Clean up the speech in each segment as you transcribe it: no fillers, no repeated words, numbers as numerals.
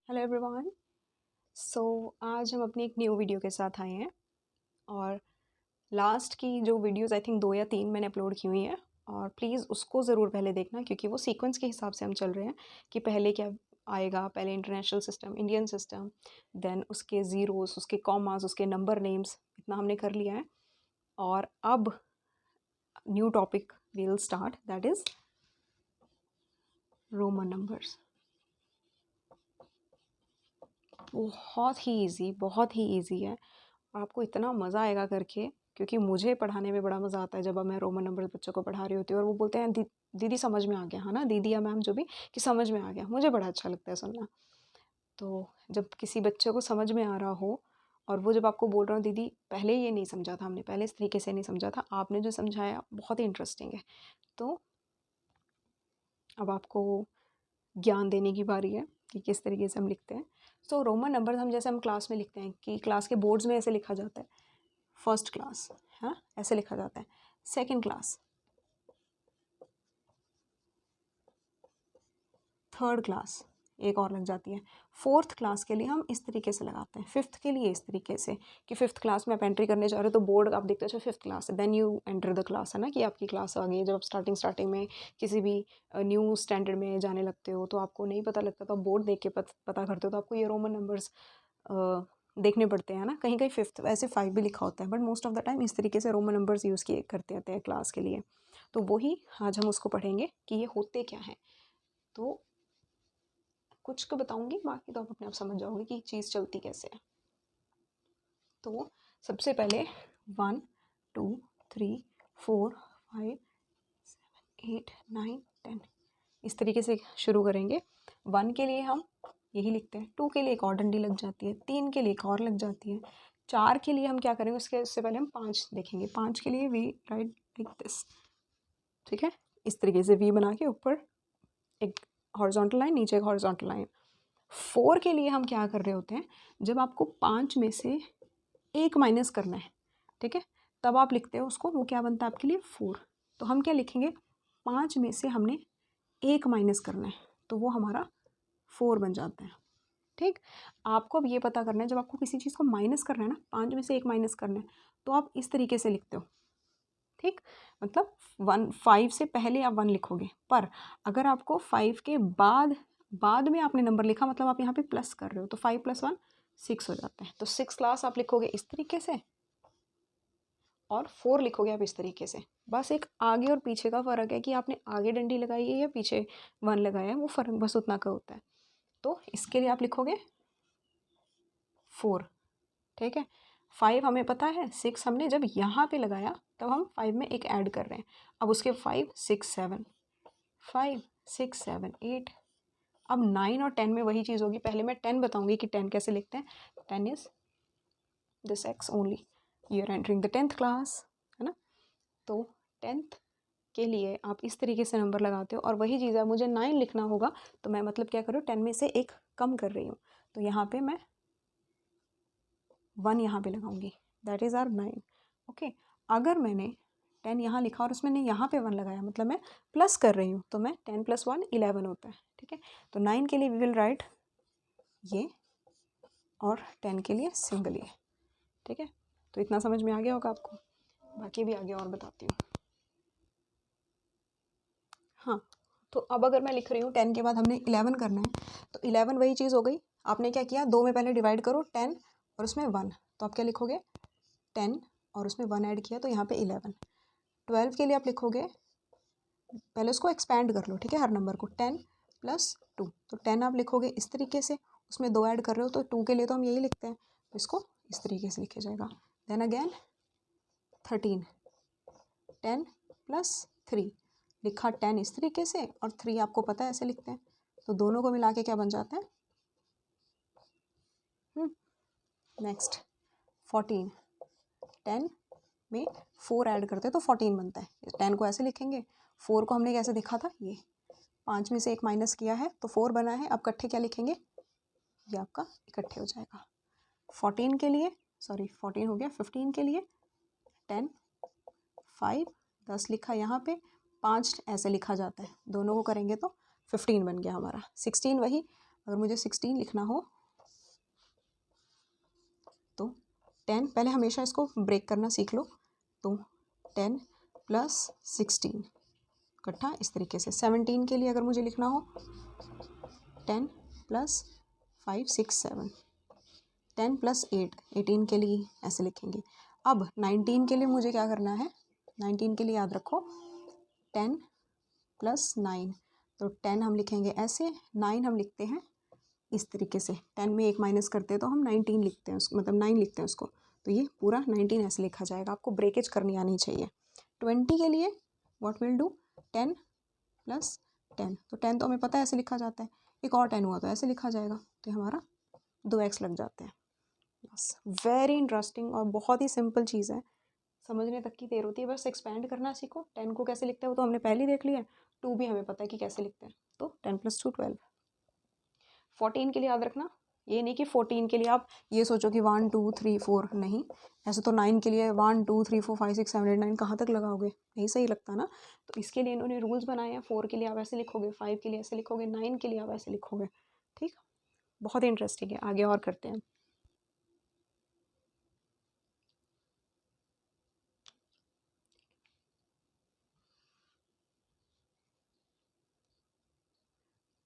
Hello everyone. सो आज हम अपनी एक न्यू वीडियो के साथ आए हैं और लास्ट की जो वीडियोस आई थिंक 2 या 3 मैंने अपलोड की हुई हैं और प्लीज़ उसको ज़रूर पहले देखना क्योंकि वो सीक्वेंस के हिसाब से हम चल रहे हैं कि पहले क्या आएगा। पहले international system, Indian system, then उसके ज़ीरोस, उसके कॉमास, उसके नंबर नेम्स, इतना हमने कर लिया है। और अब new topic we will start, that is Roman numbers. बहुत ही ईजी है और आपको इतना मज़ा आएगा करके, क्योंकि मुझे पढ़ाने में बड़ा मज़ा आता है जब मैं रोमन नंबर्स बच्चों को पढ़ा रही होती हूँ और वो बोलते हैं दीदी समझ में आ गया, है ना, दीदी या मैम जो भी, कि समझ में आ गया। मुझे बड़ा अच्छा लगता है सुनना। तो जब किसी बच्चे को समझ में आ रहा हो और वो जब आपको बोल रहा हो दीदी पहले ये नहीं समझा था, हमने पहले इस तरीके से नहीं समझा था, आपने जो समझाया बहुत ही इंटरेस्टिंग है। तो अब आपको ज्ञान देने की बारी है कि किस तरीके से हम लिखते हैं। सो रोमन नंबर हम जैसे हम क्लास में लिखते हैं कि क्लास के बोर्ड्स में ऐसे लिखा जाता है, फर्स्ट क्लास, हाँ ऐसे लिखा जाता है, सेकंड क्लास, थर्ड क्लास, एक और लग जाती है, फोर्थ क्लास के लिए हम इस तरीके से लगाते हैं, फिफ्थ के लिए इस तरीके से कि फिफ्थ क्लास में आप एंट्री करने जा रहे हो तो बोर्ड आप देखते हो फिफ्थ क्लास है, then you enter the class, है ना, कि आपकी क्लास आ गई है। जब आप स्टार्टिंग में किसी भी न्यू स्टैंडर्ड में जाने लगते हो तो आपको नहीं पता लगता, तो आप बोर्ड देख के पता करते हो, तो आपको ये रोमन नंबर्स देखने पड़ते हैं ना। कहीं कहीं फिफ्थ वैसे 5 भी लिखा होता है, but most of the time इस तरीके से रोमन नंबर्स यूज़ किए करते हैं क्लास के लिए। तो वही आज हम उसको पढ़ेंगे कि ये होते क्या हैं। तो कुछ तो बताऊंगी, बाकी तो आप अपने आप समझ जाओगे कि चीज़ चलती कैसे है। तो सबसे पहले 1 2 3 4 5 7 8 9 10 इस तरीके से शुरू करेंगे। 1 के लिए हम यही लिखते हैं, 2 के लिए एक और डंडी लग जाती है, 3 के लिए एक और लग जाती है, 4 के लिए हम क्या करेंगे उससे पहले हम 5 देखेंगे। 5 के लिए वी राइट लाइक दिस, ठीक है, इस तरीके से वी बना के ऊपर एक हॉरिजॉन्टल लाइन, नीचे एक हॉरिजॉन्टल लाइन। 4 के लिए हम क्या कर रहे होते हैं, जब आपको 5 में से एक माइनस करना है, ठीक है, तब आप लिखते हो उसको, वो क्या बनता है आपके लिए 4। तो हम क्या लिखेंगे, 5 में से हमने एक माइनस करना है तो वो हमारा 4 बन जाता है। ठीक, आपको अब ये पता करना है, जब आपको किसी चीज़ को माइनस करना है ना, 5 में से एक माइनस करना है, तो आप इस तरीके से लिखते हो। ठीक, मतलब 5 से पहले आप 1 लिखोगे, पर अगर आपको 5 के बाद में आपने नंबर लिखा, मतलब आप यहाँ पे प्लस कर रहे हो, तो 5 + 1 6 हो जाता है। तो 6 क्लास आप लिखोगे इस तरीके से और 4 लिखोगे आप इस तरीके से। बस एक आगे और पीछे का फ़र्क है कि आपने आगे डंडी लगाई है या पीछे 1 लगाया है, वो फ़र्क बस उतना का होता है। तो इसके लिए आप लिखोगे 4, ठीक है। 5 हमें पता है, 6 हमने जब यहाँ पे लगाया तब हम 5 में एक ऐड कर रहे हैं। अब उसके 5 6 7 5 6 7 8, अब 9 और 10 में वही चीज़ होगी। पहले मैं 10 बताऊंगी कि 10 कैसे लिखते हैं। 10 is this x only, you are entering the 10th class, है ना। तो 10th के लिए आप इस तरीके से नंबर लगाते हो और वही चीज़ है, मुझे 9 लिखना होगा तो मैं मतलब क्या करूँ, 10 में से एक कम कर रही हूँ, तो यहाँ पे मैं 1 यहाँ पे लगाऊंगी, दैट इज़ आर 9। ओके, अगर मैंने 10 यहाँ लिखा और उसमें ने यहाँ पे 1 लगाया, मतलब मैं प्लस कर रही हूँ, तो मैं 10 + 1 11 होता है, ठीक है। तो 9 के लिए वी विल राइट ये और 10 के लिए सिंगल ये, ठीक है। तो इतना समझ में आ गया होगा आपको, बाकी भी आगे और बताती हूँ। हाँ, तो अब अगर मैं लिख रही हूँ 10 के बाद हमने 11 करना है, तो 11 वही चीज़ हो गई। आपने क्या किया, 2 में पहले डिवाइड करो 10 और उसमें 1, तो आप क्या लिखोगे 10 और उसमें 1 ऐड किया तो यहाँ पे 11। 12 के लिए आप लिखोगे, पहले उसको एक्सपैंड कर लो, ठीक है, हर नंबर को 10 + 2, तो 10 आप लिखोगे इस तरीके से, उसमें 2 ऐड कर रहे हो तो 2 के लिए तो हम यही लिखते हैं, तो इसको इस तरीके से लिखा जाएगा। देन अगेन 13, 10 + 3 लिखा, 10 इस तरीके से और 3 आपको पता है ऐसे लिखते हैं, तो दोनों को मिला के क्या बन जाता है, नेक्स्ट 14, 10 में 4 ऐड करते हैं तो 14 बनता है। 10 को ऐसे लिखेंगे, 4 को हमने कैसे देखा था, ये 5 में से एक माइनस किया है तो 4 बना है। अब इकट्ठे क्या लिखेंगे, ये आपका इकट्ठे हो जाएगा। 14 के लिए, सॉरी 14 हो गया, 15 के लिए 10 5 10 लिखा यहाँ पे, 5 ऐसे लिखा जाता है, दोनों को करेंगे तो 15 बन गया हमारा। 16 वही अगर मुझे 16 लिखना हो तो 10, पहले हमेशा इसको ब्रेक करना सीख लो। तो 10 प्लस 16 इकट्ठा इस तरीके से। 17 के लिए अगर मुझे लिखना हो 10 प्लस 5 6 7, 10 प्लस 8 18 के लिए ऐसे लिखेंगे। अब 19 के लिए मुझे क्या करना है, 19 के लिए याद रखो 10 प्लस 9, तो 10 हम लिखेंगे ऐसे, 9 हम लिखते हैं इस तरीके से। 10 में 1 माइनस करते हैं तो हम 19 लिखते हैं उसको, मतलब 9 लिखते हैं उसको। तो ये पूरा 19 ऐसे लिखा जाएगा। आपको ब्रेकेज करनी आनी चाहिए। 20 के लिए व्हाट विल डू, 10 प्लस 10, तो 10 तो हमें पता है ऐसे लिखा जाता है, एक और 10 हुआ तो ऐसे लिखा जाएगा, तो हमारा 2x लग जाते हैं। बस, वेरी इंटरेस्टिंग और बहुत ही सिंपल चीज़ है, समझने तक की देर होती है, बस एक्सपेंड करना सीखो। 10 को कैसे लिखते हैं वो तो हमने पहले ही देख लिया है, 2 भी हमें पता है कि कैसे लिखते हैं, तो 10 + 2 12। 14 के लिए याद रखना, ये नहीं कि 14 के लिए आप ये सोचो कि 1 2 3 4, नहीं, ऐसे तो 9 के लिए 1 2 3 4 5 6 7 8 9 कहाँ तक लगाओगे, नहीं सही लगता ना। तो इसके लिए इन्होंने रूल्स बनाए हैं। 4 के लिए आप ऐसे लिखोगे, 5 के लिए ऐसे लिखोगे, 9 के लिए आप ऐसे लिखोगे। ठीक, बहुत इंटरेस्टिंग है। आगे और करते हैं।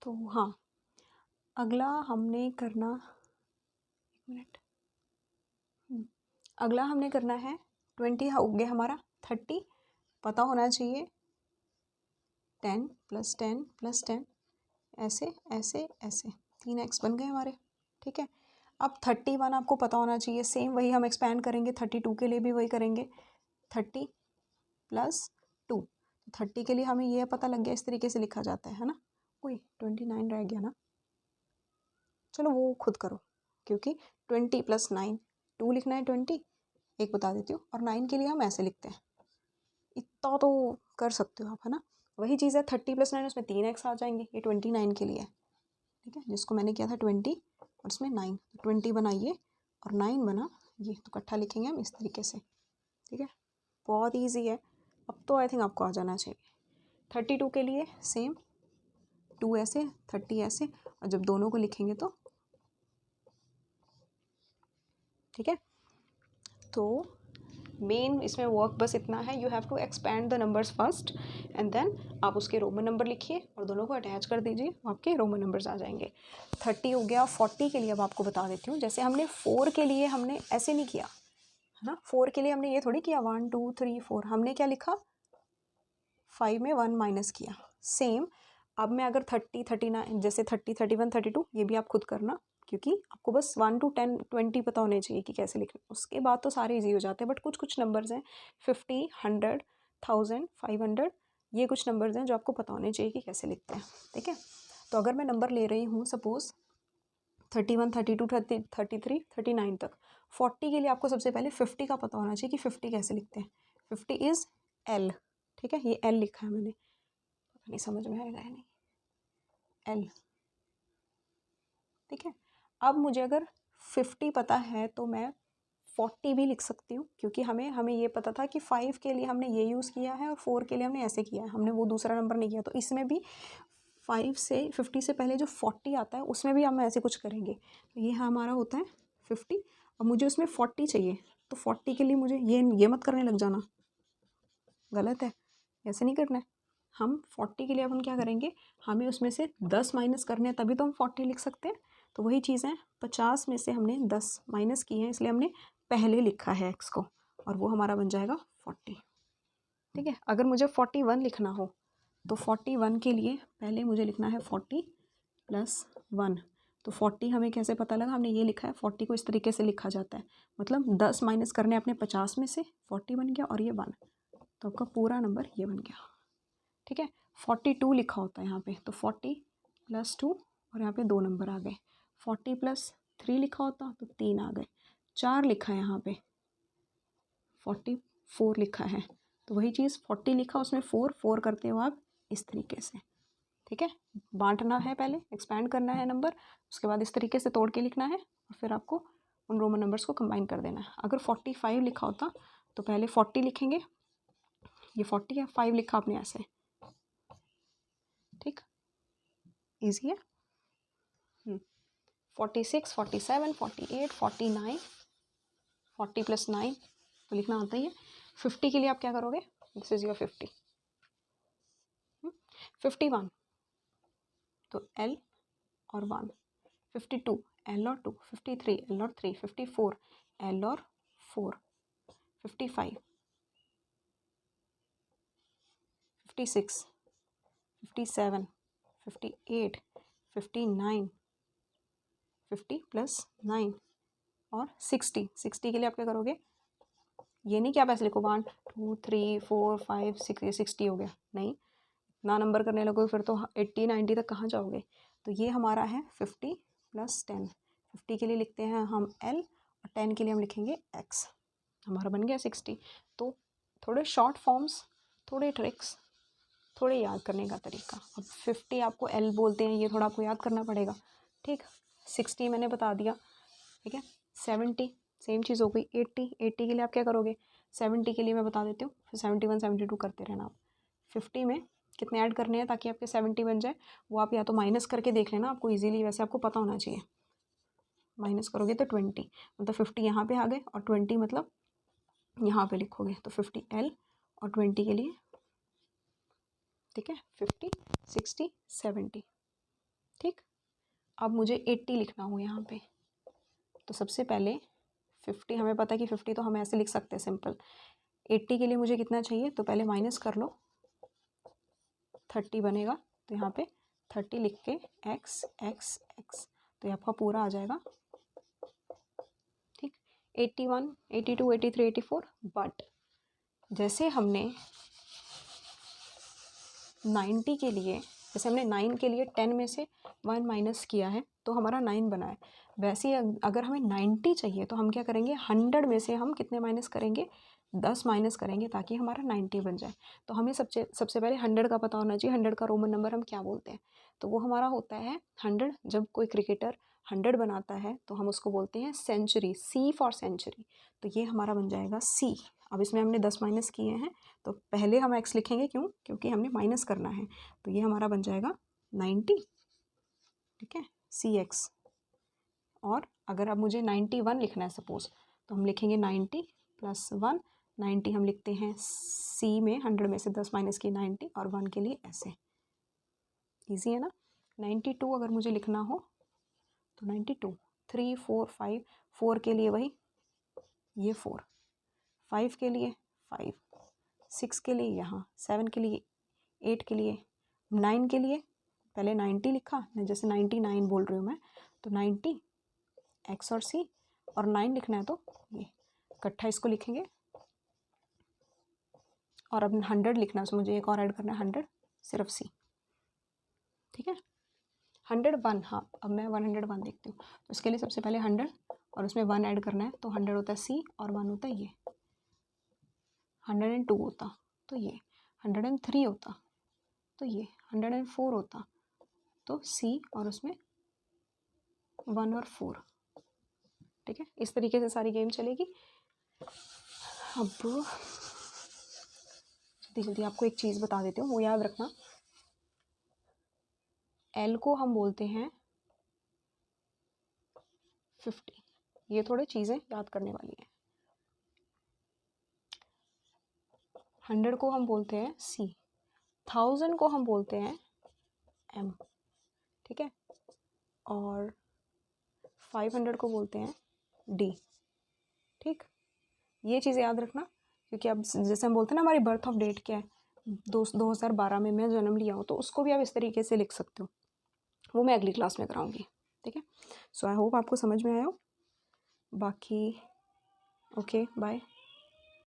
तो हाँ, अगला हमने करना, एक मिनट, अगला हमने करना है 20 हो गया हमारा, 30 पता होना चाहिए, 10 + 10 + 10 ऐसे ऐसे ऐसे, 3x बन गए हमारे। ठीक है, अब 31 आपको पता होना चाहिए, सेम वही हम एक्सपैंड करेंगे। 32 के लिए भी वही करेंगे, 30 + 2, 30 के लिए हमें ये पता लग गया, इस तरीके से लिखा जाता है ना। कोई 29 रह गया ना, चलो वो खुद करो, क्योंकि 20 + 9 2 लिखना है, 20 एक बता देती हूँ, और 9 के लिए हम ऐसे लिखते हैं। इतना तो कर सकते हो आप, है ना। वही चीज़ है, 30 + 9 उसमें 3x आ जाएंगे, ये 29 के लिए है। ठीक है, जिसको मैंने किया था 20 और इसमें 9, 20 बनाइए और 9 बना ये, तो इकट्ठा लिखेंगे हम इस तरीके से। ठीक है, बहुत ईजी है, अब तो आई थिंक आपको आ जाना चाहिए। 32 के लिए सेम, 2 ऐसे 30 ऐसे, और जब दोनों को लिखेंगे तो ठीक है। तो मेन इसमें वर्क बस इतना है, you have to expand the numbers first and then आप उसके रोमन नंबर लिखिए और दोनों को अटैच कर दीजिए, आपके रोमन नंबर्स आ जाएंगे। 30 हो गया। 40 के लिए अब आपको बता देती हूँ, जैसे हमने 4 के लिए हमने ऐसे नहीं किया है ना, 4 के लिए हमने ये थोड़ी किया 1 2 3 4, हमने क्या लिखा, 5 में 1 माइनस किया। सेम अब मैं अगर 30 39 जैसे 30 31 32 ये भी आप खुद करना, क्योंकि आपको बस 1 to 10 20 पता होने चाहिए कि कैसे लिखना, उसके बाद तो सारे इजी हो जाते हैं। बट कुछ कुछ नंबर्स हैं 50 100 1000 500, ये कुछ नंबर्स हैं जो आपको पता होने चाहिए कि कैसे लिखते हैं। ठीक है, तो अगर मैं नंबर ले रही हूँ सपोज़ 31 32 30 33 39 तक, 40 के लिए आपको सबसे पहले 50 का पता होना चाहिए कि 50 कैसे लिखते हैं। 50 इज़ L। ठीक है, ये L लिखा है मैंने, पता नहीं समझ में आएगा या नहीं, L। ठीक है, अब मुझे अगर 50 पता है तो मैं 40 भी लिख सकती हूँ, क्योंकि हमें ये पता था कि 5 के लिए हमने ये यूज़ किया है और 4 के लिए हमने ऐसे किया है, हमने वो दूसरा नंबर नहीं किया। तो इसमें भी 5 से 50 से पहले जो 40 आता है उसमें भी हम ऐसे कुछ करेंगे। तो ये हमारा होता है 50 और मुझे उसमें 40 चाहिए, तो 40 के लिए मुझे ये मत करने लग जाना, गलत है, ऐसे नहीं करना है। हम 40 के लिए अब हम क्या करेंगे, हमें उसमें से 10 माइनस करने हैं, तभी तो हम 40 लिख सकते हैं। तो वही चीज़ है, 50 में से हमने 10 माइनस किए हैं, इसलिए हमने पहले लिखा है x को, और वो हमारा बन जाएगा 40। ठीक है, अगर मुझे 41 लिखना हो तो 41 के लिए पहले मुझे लिखना है 40 + 1। तो 40 हमें कैसे पता लगा, हमने ये लिखा है, 40 को इस तरीके से लिखा जाता है, मतलब 10 माइनस करने अपने 50 में से, 40 बन गया और ये 1, तो आपका पूरा नंबर ये बन गया। ठीक है, 42 लिखा होता है यहाँ पे, तो 40 + 2 और यहाँ पे 2 नंबर आ गए। 40 + 3 लिखा होता तो 3 आ गए। 4 लिखा है यहाँ पे, 44 लिखा है, तो वही चीज़ 40 लिखा उसमें 4 4 करते हो आप इस तरीके से। ठीक है, बांटना है, पहले एक्सपैंड करना है नंबर, उसके बाद इस तरीके से तोड़ के लिखना है और फिर आपको उन रोमन नंबर्स को कंबाइन कर देना है। अगर 45 लिखा होता तो पहले 40 लिखेंगे, ये 40 है, 5 लिखा आपने ऐसे। ठीक, ईजी है। 46, 47, 48, 49, 40 + 9 तो लिखना आता ही है। 50 के लिए आप क्या करोगे, दिस इज योर 50। 51 तो L और 1। 52 L और 2। 53 L और 3। 54 L और 4। 55 56 57 58 59 50 + 9 और 60। 60 के लिए आप क्या करोगे, ये नहीं कि आप ऐसे लिखो 1 2 3 4 5 6, ये 60 हो गया, नहीं, ना नंबर करने लगोगे फिर तो 80 90 तक कहाँ जाओगे। तो ये हमारा है 50 + 10। 50 के लिए लिखते हैं हम L और 10 के लिए हम लिखेंगे X। हमारा बन गया 60। तो थोड़े शॉर्ट फॉर्म्स, थोड़े ट्रिक्स, थोड़े याद करने का तरीका। अब 50 आपको L बोलते हैं, ये थोड़ा आपको याद करना पड़ेगा, ठीक। 60 मैंने बता दिया, ठीक है। 70 सेम चीज़ हो गई। 80 के लिए आप क्या करोगे, 70 के लिए मैं बता देती हूँ, फिर 71 72 करते रहना आप। 50 में कितने ऐड करने हैं ताकि आपके 70 बन जाए, वो आप या तो माइनस करके देख लेना, आपको इजीली वैसे आपको पता होना चाहिए। माइनस करोगे तो 20, मतलब 50 यहाँ पे आ गए और 20 मतलब यहाँ पे लिखोगे, तो 50 L और 20 के लिए, ठीक है, 50 60 70, ठीक। अब मुझे 80 लिखना हो यहाँ पे, तो सबसे पहले 50 हमें पता है कि 50 तो हम ऐसे लिख सकते हैं सिंपल। 80 के लिए मुझे कितना चाहिए, तो पहले माइनस कर लो, 30 बनेगा, तो यहाँ पे 30 लिख के x x x, तो ये आपका पूरा आ जाएगा, ठीक। 81 82 83 84, बट जैसे हमने 90 के लिए, जैसे हमने 9 के लिए 10 में से 1 माइनस किया है तो हमारा 9 बना है, वैसे ही अगर हमें 90 चाहिए तो हम क्या करेंगे, 100 में से हम कितने माइनस करेंगे, 10 माइनस करेंगे ताकि हमारा 90 बन जाए। तो हमें सबसे पहले 100 का पता होना चाहिए। 100 का रोमन नंबर हम क्या बोलते हैं, तो वो हमारा होता है 100। जब कोई क्रिकेटर 100 बनाता है तो हम उसको बोलते हैं सेंचुरी, C फॉर सेंचुरी, तो ये हमारा बन जाएगा C। अब इसमें हमने 10 माइनस किए हैं तो पहले हम x लिखेंगे, क्यों, क्योंकि हमने माइनस करना है, तो ये हमारा बन जाएगा 90, ठीक है, CX। और अगर अब मुझे 91 लिखना है सपोज, तो हम लिखेंगे 90 + 1। 90 हम लिखते हैं C में, 100 में से 10 माइनस की 90, और 1 के लिए ऐसे, ईजी है ना। 92 अगर मुझे लिखना हो तो 92 3 4 5, 4 के लिए वही ये 4, 5 के लिए 5, 6 के लिए यहाँ, 7 के लिए, 8 के लिए, 9 के लिए पहले 90 लिखा, जैसे 99 बोल रही हूँ मैं, तो 90 X और C, और 9 लिखना है तो ये इकट्ठा इसको लिखेंगे। और अब 100 लिखना है, तो मुझे एक और ऐड करना है 100, सिर्फ C, ठीक है। 101, हाँ, अब मैं 101 देखती हूँ, तो इसके लिए सबसे पहले 100 और उसमें 1 ऐड करना है, तो 100 होता है C और 1 होता है ये। 102 होता तो ये, 103 होता तो ये, 104 होता तो C और उसमें 1 और 4, ठीक है। इस तरीके से सारी गेम चलेगी। अब जल्दी जल्दी आपको एक चीज़ बता देती हूँ, वो याद रखना, L को हम बोलते हैं 50। ये थोड़े चीज़ें याद करने वाली हैं। 100 को हम बोलते हैं C, 1000 को हम बोलते हैं M, ठीक है, और 500 को बोलते हैं D, ठीक। ये चीज़ें याद रखना, क्योंकि अब जैसे हम बोलते हैं ना हमारी बर्थ ऑफ डेट क्या है, 2012 में मैं जन्म लिया हूँ, तो उसको भी आप इस तरीके से लिख सकते हो, वो मैं अगली क्लास में कराऊंगी, ठीक है। सो आई होप आपको समझ में आया हो। बाकी ओके, बाय।